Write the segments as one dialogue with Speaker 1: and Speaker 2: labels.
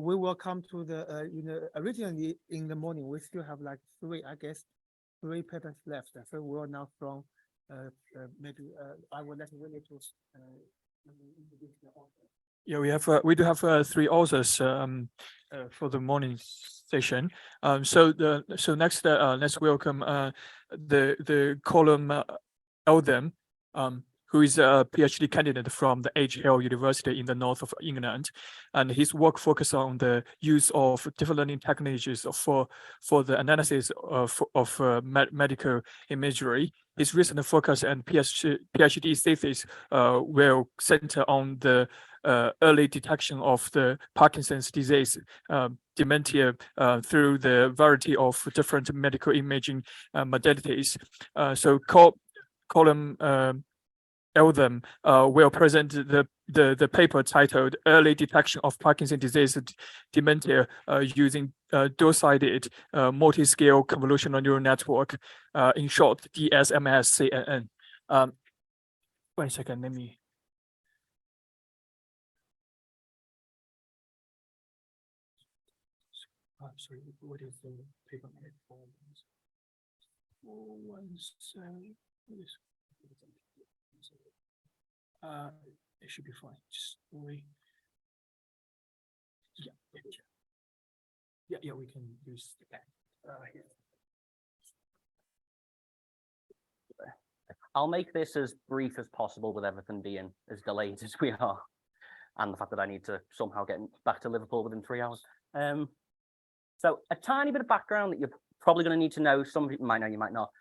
Speaker 1: we will come to the, originally in the morning, we still have like three papers left. So we're now from, maybe, I will let Willie to, introduce the author.
Speaker 2: Yeah, we do have three authors for the morning session. So next let's welcome the Callum Altham, who is a PhD candidate from the Hill University in the north of England, and his work focuses on the use of different learning technologies for the analysis of medical imagery. His recent focus and PhD thesis will center on the early detection of the Parkinson's disease, dementia, through the variety of different medical imaging modalities. So Callum Altham will present the paper titled "Early Detection of Parkinson's Disease Dementia Using Dual-Sided Multi-Scale Convolutional Neural Network," in short, DSMS-CNN. Wait a second, let me. Sorry, what is the paper made for? 417. It should be fine. Just wait. Yeah, we can use that. Here.
Speaker 3: I'll make this as brief as possible with everything being as delayed as we are, and the fact that I need to somehow get back to Liverpool within 3 hours. So a tiny bit of background that you're probably going to need to know. Some people might know, you might not.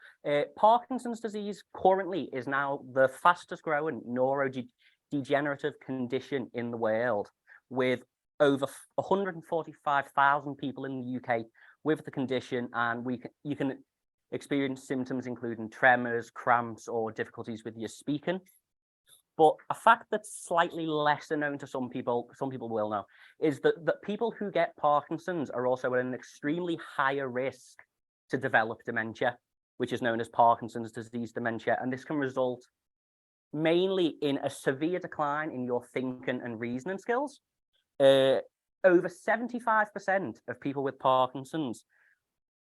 Speaker 3: Parkinson's disease currently is now the fastest growing neurodegenerative condition in the world, with over 145,000 people in the UK with the condition, and you can experience symptoms including tremors, cramps, or difficulties with your speaking. But a fact that's slightly lesser known to some people will know, is that people who get Parkinson's are also at an extremely higher risk to develop dementia, which is known as Parkinson's disease dementia. And this can result mainly in a severe decline in your thinking and reasoning skills. Over 75% of people with Parkinson's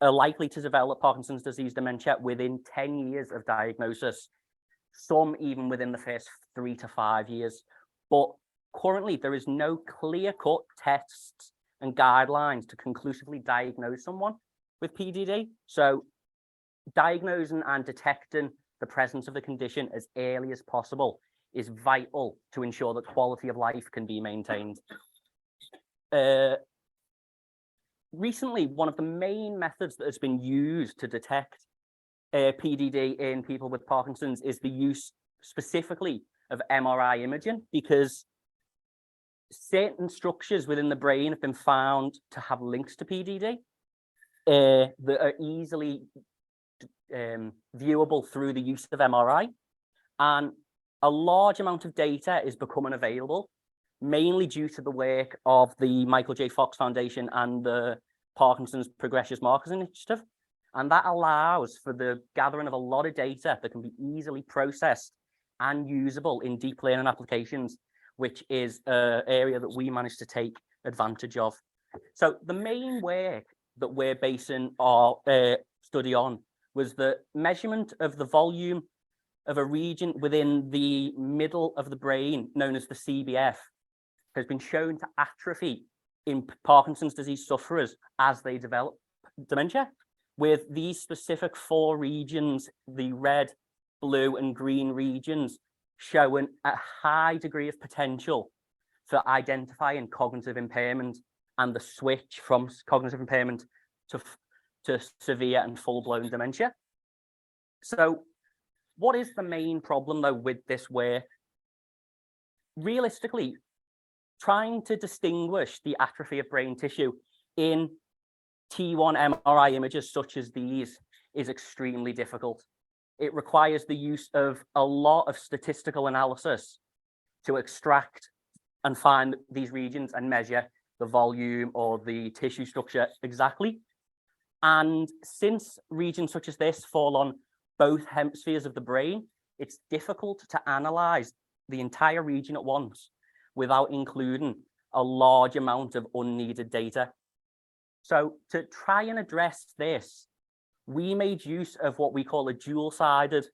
Speaker 3: are likely to develop Parkinson's disease dementia within 10 years of diagnosis, some even within the first 3 to 5 years. But currently, there is no clear-cut tests and guidelines to conclusively diagnose someone with PDD. So diagnosing and detecting the presence of the condition as early as possible is vital to ensure that quality of life can be maintained. Recently, one of the main methods that has been used to detect PDD in people with Parkinson's is the use specifically of MRI imaging, because certain structures within the brain have been found to have links to PDD that are easily viewable through the use of MRI. And a large amount of data is becoming available, mainly due to the work of the Michael J. Fox Foundation and the Parkinson's Progressive Markers Initiative. And that allows for the gathering of a lot of data that can be easily processed and usable in deep learning applications, which is an area that we managed to take advantage of. So the main work that we're basing our study on was the measurement of the volume of a region within the middle of the brain, known as the CBF, has been shown to atrophy in Parkinson's disease sufferers as they develop dementia, with these specific 4 regions, the red, blue, and green regions, showing a high degree of potential for identifying cognitive impairment and the switch from cognitive impairment to severe and full-blown dementia. So what is the main problem, though, with this work? Realistically, trying to distinguish the atrophy of brain tissue in T1 MRI images such as these is extremely difficult. It requires the use of a lot of statistical analysis to extract and find these regions and measure the volume or the tissue structure exactly. And since regions such as this fall on both hemispheres of the brain, it's difficult to analyze the entire region at once without including a large amount of unneeded data. So to try and address this, we made use of what we call a dual-sided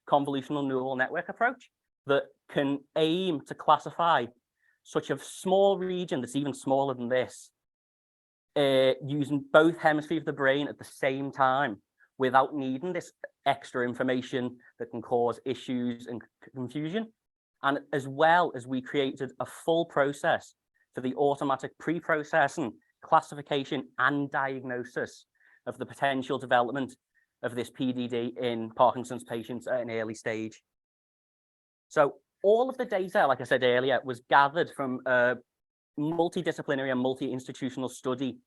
Speaker 3: convolutional neural network approach that can aim to classify such a small region that's even smaller than this, using both hemispheres of the brain at the same time without needing this extra information that can cause issues and confusion. And as well as we created a full process for the automatic pre-processing, classification, and diagnosis of the potential development of this PDD in Parkinson's patients at an early stage. So all of the data, like I said earlier, was gathered from a multidisciplinary and multi-institutional study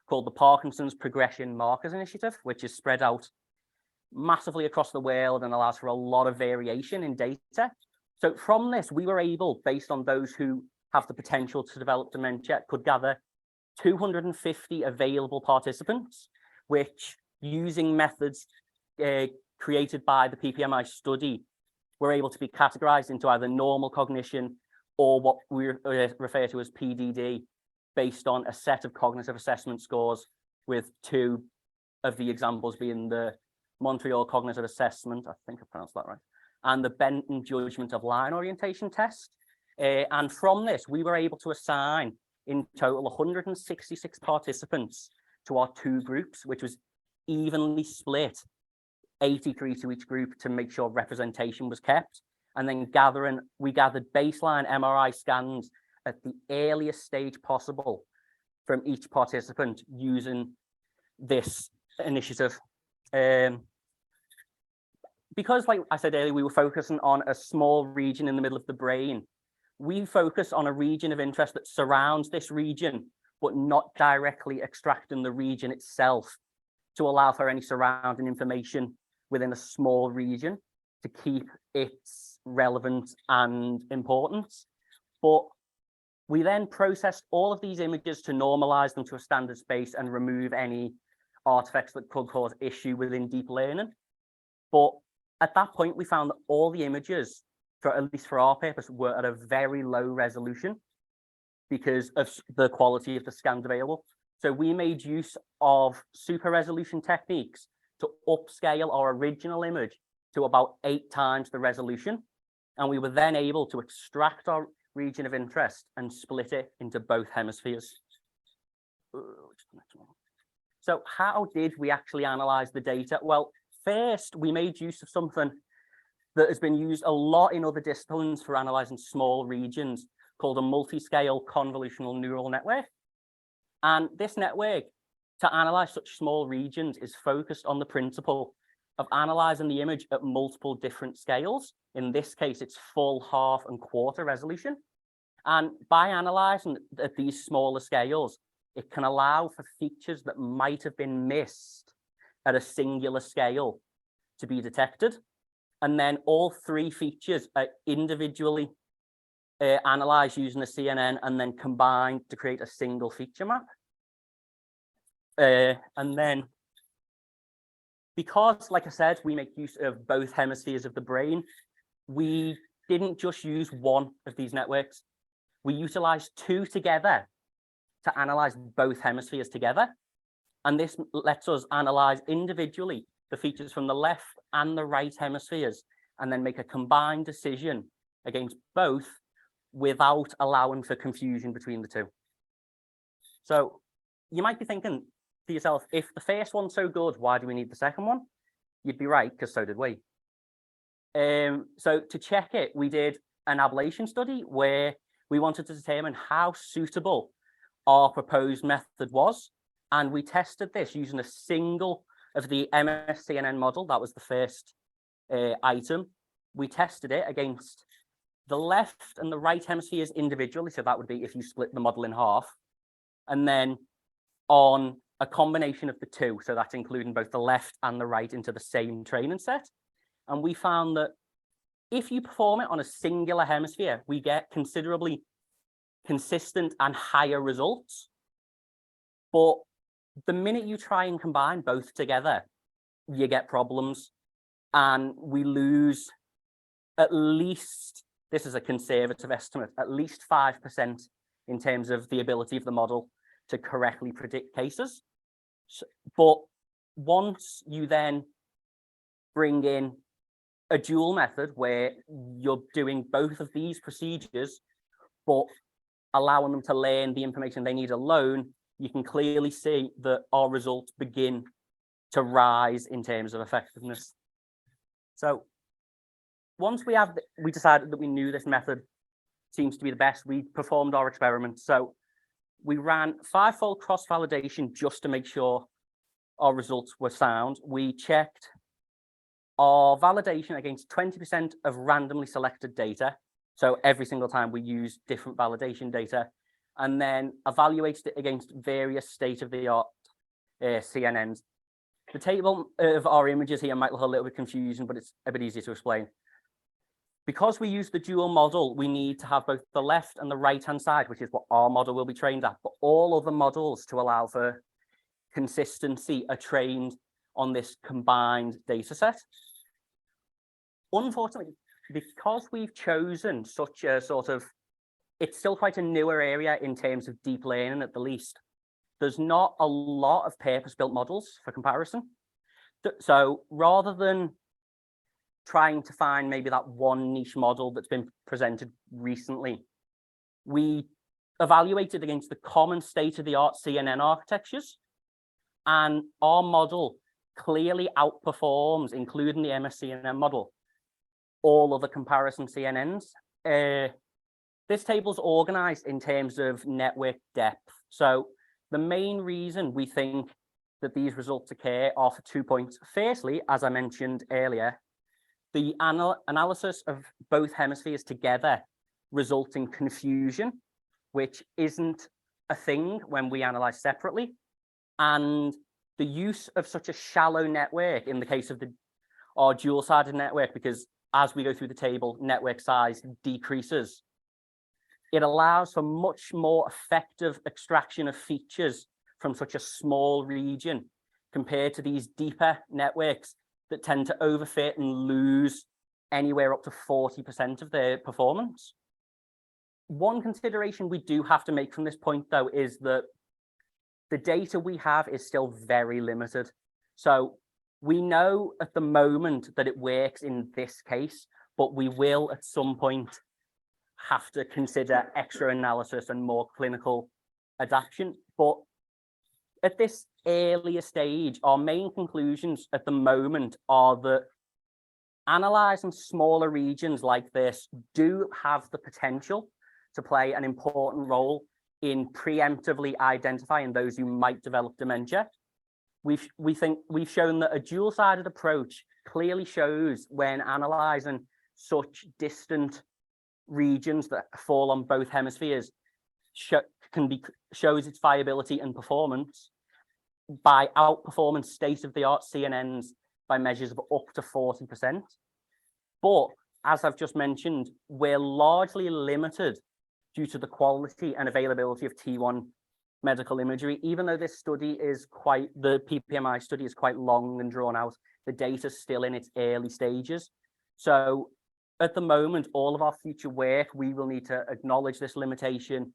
Speaker 3: called the Parkinson's Progression Markers Initiative, which is spread out massively across the world and allows for a lot of variation in data. So from this, we were able, based on those who have the potential to develop dementia, could gather 250 available participants, which, using methods created by the PPMI study, were able to be categorized into either normal cognition or what we refer to as PDD, based on a set of cognitive assessment scores, with two of the examples being the Montreal Cognitive Assessment, I think I pronounced that right, and the Benton Judgment of Line Orientation Test. And from this, we were able to assign in total 166 participants to our two groups, which was evenly split, 83 to each group, to make sure representation was kept. And then we gathered baseline MRI scans at the earliest stage possible from each participant using this initiative. Because, like I said earlier, we were focusing on a small region in the middle of the brain, we focus on a region of interest that surrounds this region, but not directly extracting the region itself to allow for any surrounding information within a small region to keep its relevance and importance. But we then processed all of these images to normalize them to a standard space and remove any artifacts that could cause issue within deep learning. But at that point, we found that all the images, at least for our purpose, were at a very low resolution because of the quality of the scans available. So we made use of super resolution techniques to upscale our original image to about 8 times the resolution. And we were then able to extract our region of interest and split it into both hemispheres. So how did we actually analyze the data? Well, first, we made use of something that has been used a lot in other disciplines for analyzing small regions, called a multi-scale convolutional neural network. And this network, to analyze such small regions, is focused on the principle of analyzing the image at multiple different scales. In this case, it's full, half, and quarter resolution. And by analyzing at these smaller scales, it can allow for features that might have been missed at a singular scale to be detected. And then all 3 features are individually analyzed using a CNN and then combined to create a single feature map. And then, because, like I said, we make use of both hemispheres of the brain, we didn't just use one of these networks. We utilized 2 together to analyze both hemispheres together. And this lets us analyze individually the features from the left and the right hemispheres, and then make a combined decision against both without allowing for confusion between the 2. So you might be thinking to yourself, if the first one's so good, why do we need the second one? You'd be right, because so did we. So to check it, we did an ablation study where we wanted to determine how suitable our proposed method was. And we tested this using a single of the MSCNN model. That was the first item. We tested it against the left and the right hemispheres individually. So that would be if you split the model in half. And then on a combination of the 2. So that's including both the left and the right into the same training set. And we found that if you perform it on a singular hemisphere, we get considerably consistent and higher results. But the minute you try and combine both together, you get problems. And we lose at least, this is a conservative estimate, at least 5% in terms of the ability of the model to correctly predict cases. But once you then bring in a dual method where you're doing both of these procedures, but allowing them to learn the information they need alone, you can clearly see that our results begin to rise in terms of effectiveness. So once we decided that we knew this method seems to be the best, we performed our experiment. So we ran 5-fold cross-validation just to make sure our results were sound. We checked our validation against 20% of randomly selected data. So every single time we use different validation data, and then evaluated it against various state-of-the-art CNNs. The table of our images here might look a little bit confusing, but it's a bit easier to explain. Because we use the dual model, we need to have both the left and the right-hand side, which is what our model will be trained at, but all other models to allow for consistency are trained on this combined data set. Unfortunately, because we've chosen such a it's still quite a newer area in terms of deep learning at the least. There's not a lot of purpose-built models for comparison. So rather than trying to find maybe that one niche model that's been presented recently, we evaluated against the common state-of-the-art CNN architectures, and our model clearly outperforms, including the MSCNN model, all other comparison CNNs. This table's organized in terms of network depth. So the main reason we think that these results occur are for 2 points. Firstly, as I mentioned earlier, the analysis of both hemispheres together results in confusion, which isn't a thing when we analyze separately. And the use of such a shallow network in the case of our dual-sided network, because as we go through the table, network size decreases. It allows for much more effective extraction of features from such a small region compared to these deeper networks that tend to overfit and lose anywhere up to 40% of their performance. One consideration we do have to make from this point, though, is that the data we have is still very limited. So we know at the moment that it works in this case, but we will at some point have to consider extra analysis and more clinical adaptation. But at this earlier stage, our main conclusions at the moment are that analyzing smaller regions like this do have the potential to play an important role in preemptively identifying those who might develop dementia. We think we've shown that a dual-sided approach clearly shows when analyzing such distant regions that fall on both hemispheres shows its viability and performance by outperforming state-of-the-art CNNs by measures of up to 40%. But as I've just mentioned, we're largely limited due to the quality and availability of T1 medical imagery. Even though this study is the PPMI study is quite long and drawn out, the data is still in its early stages. So at the moment, all of our future work, we will need to acknowledge this limitation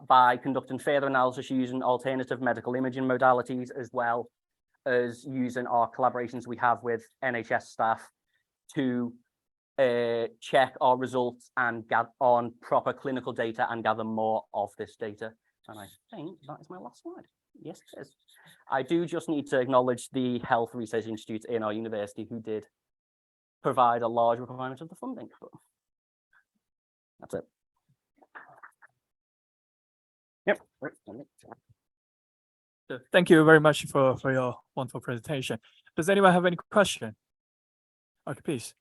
Speaker 3: by conducting further analysis using alternative medical imaging modalities, as well as using our collaborations we have with NHS staff to check our results and gather on proper clinical data and gather more of this data. And I think that is my last slide. Yes, it is. I do just need to acknowledge the Health Research Institute in our university who did provide a large requirement of the funding. But that's it. Yep.
Speaker 2: So thank you very much for your wonderful presentation. Does anyone have any question? Okay, please.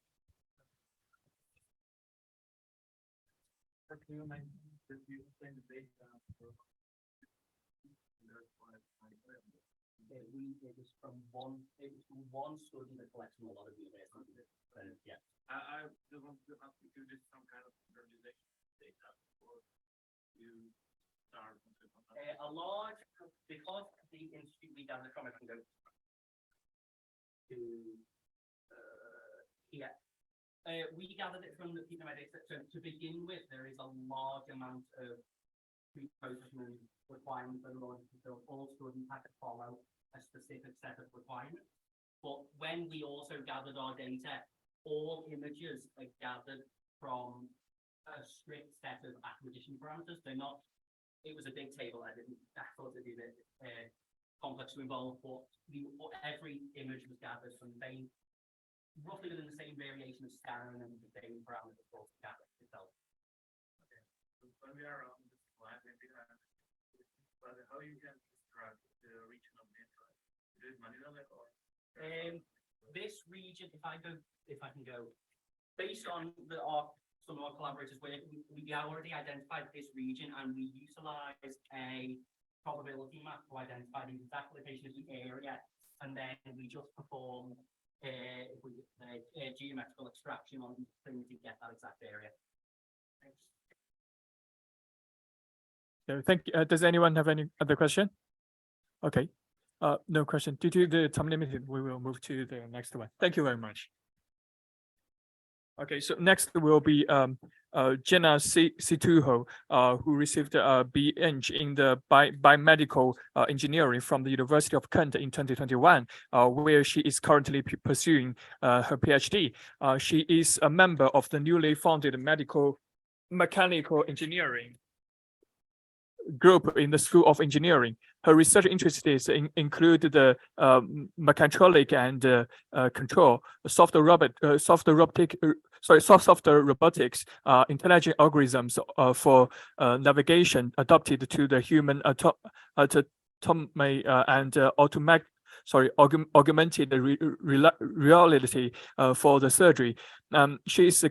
Speaker 3: It was from one study that collects from a lot of universities. Yeah.
Speaker 4: I just want to ask if you did some kind of visualization data before you start.
Speaker 3: A large, because the institute we gathered from, I can go to here. We gathered it from the PPMI data. So to begin with, there is a large amount of pre-processing requirements that are already fulfilled. All students had to follow a specific set of requirements. But when we also gathered our data, all images are gathered from a strict set of acquisition parameters. They're not, it was a big table. I thought it'd be a bit complex to involve, but every image was gathered from the roughly within the same variation of scanning and the same parameters for gathered itself.
Speaker 4: Okay. So when we are on this slide, maybe but how you can describe the region of interest? Is it Manila or?
Speaker 3: This region, if I can go, based on some of our collaborators, we already identified this region and we utilized a probability map to identify the exact location of the area, and then we just perform geometrical extraction on these things to get that exact area. Thanks.
Speaker 2: So does anyone have any other question? Okay, no question. Due to the time limited, we will move to the next one. Thank you very much. Okay, so next will be Jenna Situho, who received a B.Eng in the biomedical engineering from the University of Kent in 2021, where she is currently pursuing her PhD. She is a member of the newly founded mechanical engineering group in the School of Engineering. Her research interests include the mechatronic and control, software robotics, intelligent algorithms for navigation adapted to the human autonomy and augmented reality for the surgery. She's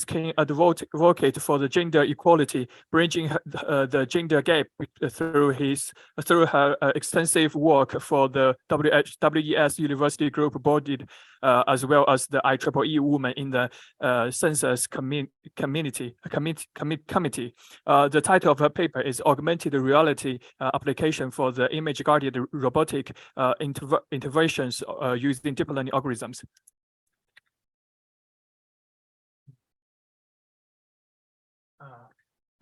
Speaker 2: keen advocate for the gender equality, bridging the gender gap through her extensive work for the WES University Group Board, as well as the IEEE Women in the Census Committee. The title of her paper is Augmented Reality Application for the Image-Guided Robotic Interventions using Deep Learning Algorithms.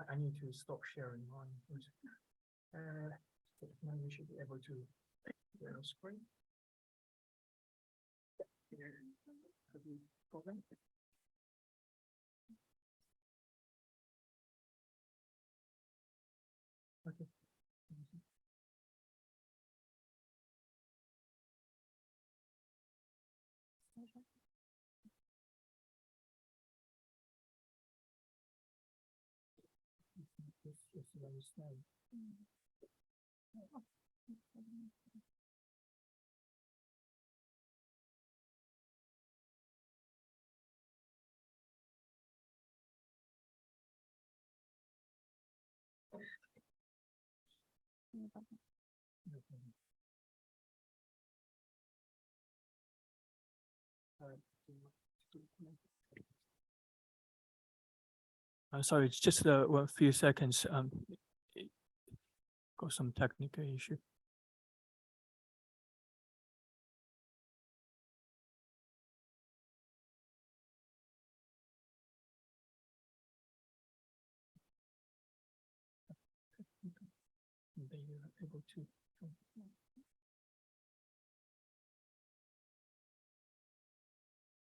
Speaker 2: I need to stop sharing on. Now we should be able to share the screen. Okay. Sorry, it's just one few seconds. Got some technical issue. They are able to